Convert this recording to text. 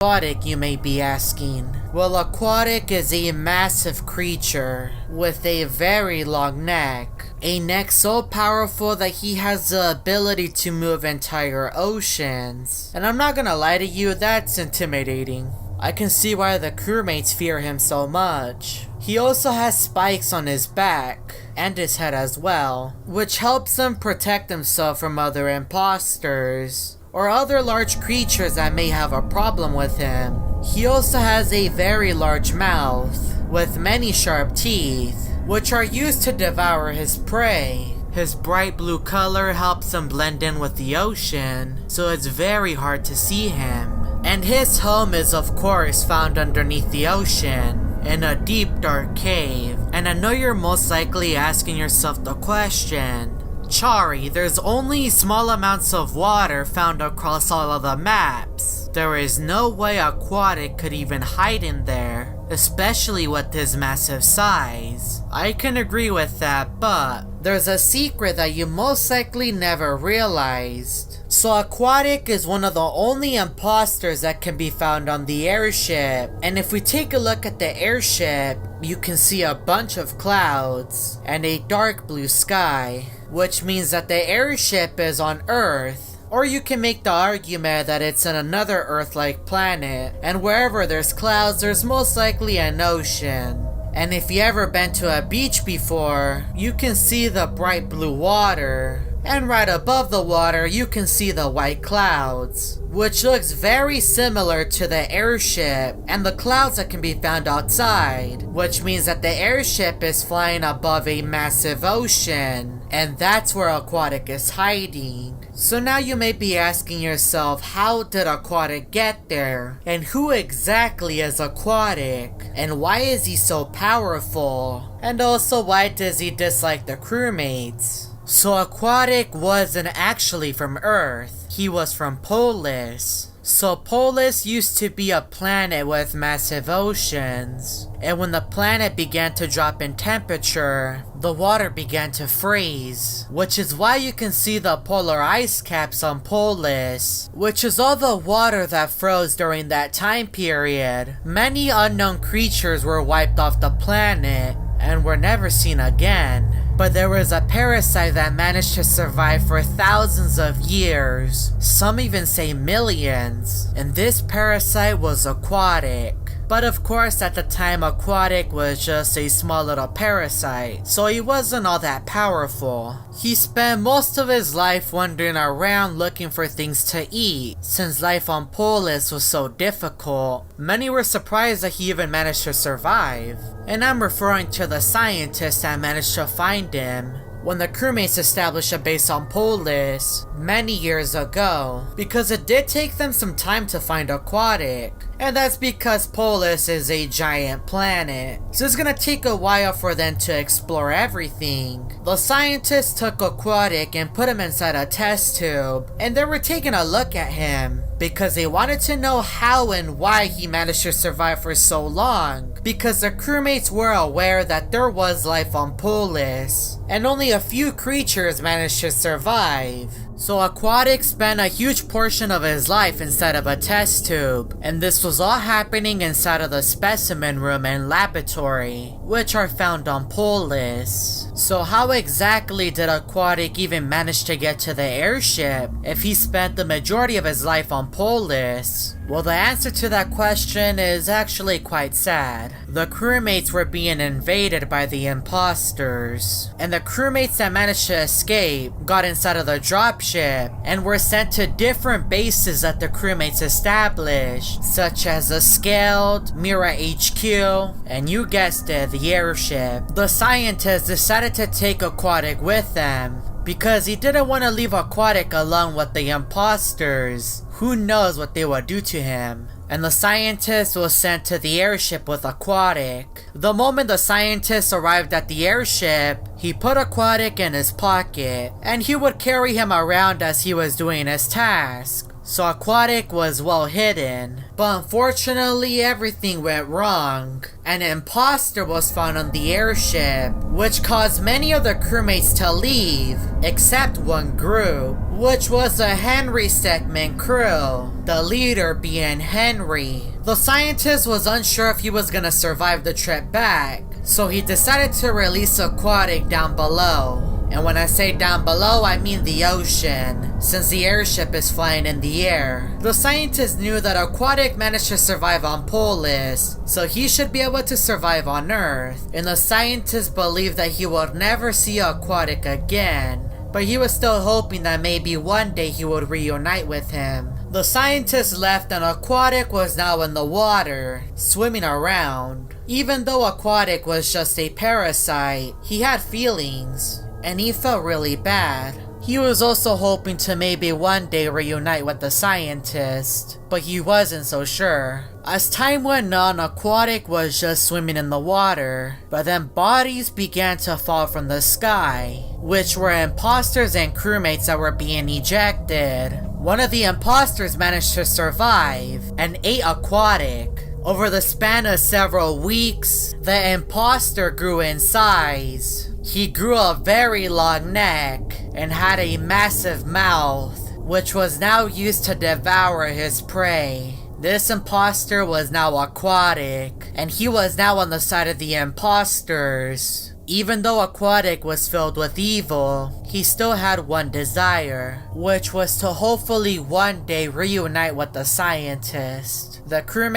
Aquatic, you may be asking? Well, Aquatic is a massive creature with a very long neck. A neck so powerful that he has the ability to move entire oceans. And I'm not gonna lie to you, that's intimidating. I can see why the crewmates fear him so much. He also has spikes on his back, and his head as well, which helps him protect himself from other imposters, or other large creatures that may have a problem with him. He also has a very large mouth, with many sharp teeth, which are used to devour his prey. His bright blue color helps him blend in with the ocean, so it's very hard to see him. And his home is of course found underneath the ocean, in a deep dark cave. And I know you're most likely asking yourself the question, Chari, there's only small amounts of water found across all of the maps. There is no way Aquatic could even hide in there, especially with his massive size. I can agree with that, but there's a secret that you most likely never realized. So Aquatic is one of the only imposters that can be found on the airship. And if we take a look at the airship, you can see a bunch of clouds and a dark blue sky, which means that the airship is on Earth. Or you can make the argument that it's in another Earth-like planet, and wherever there's clouds, there's most likely an ocean. And if you ever been to a beach before, you can see the bright blue water. And right above the water, you can see the white clouds, which looks very similar to the airship and the clouds that can be found outside, which means that the airship is flying above a massive ocean, and that's where Aquatic is hiding. So now you may be asking yourself, how did Aquatic get there? And who exactly is Aquatic? And why is he so powerful? And also, why does he dislike the crewmates? So Aquatic wasn't actually from Earth, he was from Polis. So Polis used to be a planet with massive oceans, and when the planet began to drop in temperature, the water began to freeze, which is why you can see the polar ice caps on Polis, which is all the water that froze during that time period. Many unknown creatures were wiped off the planet and were never seen again. But there was a parasite that managed to survive for thousands of years, some even say millions, and this parasite was Aquatic. But of course at the time Aquatic was just a small little parasite, so he wasn't all that powerful. He spent most of his life wandering around looking for things to eat, since life on Polis was so difficult. Many were surprised that he even managed to survive. And I'm referring to the scientists that managed to find him when the crewmates established a base on Polis many years ago, because it did take them some time to find Aquatic, and that's because Polis is a giant planet, so it's gonna take a while for them to explore everything. The scientists took Aquatic and put him inside a test tube, and they were taking a look at him because they wanted to know how and why he managed to survive for so long, because the crewmates were aware that there was life on Polis, and only a few creatures managed to survive. So Aquatic spent a huge portion of his life inside of a test tube, and this was all happening inside of the specimen room and laboratory, which are found on Polis. So how exactly did Aquatic even manage to get to the airship if he spent the majority of his life on Polis? Well, the answer to that question is actually quite sad. The crewmates were being invaded by the imposters, and the crewmates that managed to escape got inside of the dropship and were sent to different bases that the crewmates established, such as the Scaled, Mira HQ, and you guessed it, the airship. The scientists decided to take Aquatic with them because he didn't want to leave Aquatic alone with the imposters. Who knows what they would do to him? And the scientist was sent to the airship with Aquatic. The moment the scientist arrived at the airship, he put Aquatic in his pocket, and he would carry him around as he was doing his task. so Aquatic was well hidden. But unfortunately, everything went wrong. An imposter was found on the airship, which caused many of the crewmates to leave, except one group, which was the Henry segment crew, the leader being Henry. The scientist was unsure if he was gonna survive the trip back, so he decided to release Aquatic down below. And when I say down below, I mean the ocean, since the airship is flying in the air. The scientist knew that Aquatic managed to survive on Polis, so he should be able to survive on Earth. And the scientist believed that he would never see Aquatic again, but he was still hoping that maybe one day he would reunite with him. The scientist left and Aquatic was now in the water, swimming around. Even though Aquatic was just a parasite, he had feelings, and he felt really bad. He was also hoping to maybe one day reunite with the scientist, but he wasn't so sure. As time went on, Aquatic was just swimming in the water, but then bodies began to fall from the sky, which were imposters and crewmates that were being ejected. One of the imposters managed to survive and ate Aquatic. Over the span of several weeks, the imposter grew in size. He grew a very long neck and had a massive mouth, which was now used to devour his prey. This imposter was now Aquatic, and he was now on the side of the imposters. Even though Aquatic was filled with evil, he still had one desire, which was to hopefully one day reunite with the scientist. The crewmen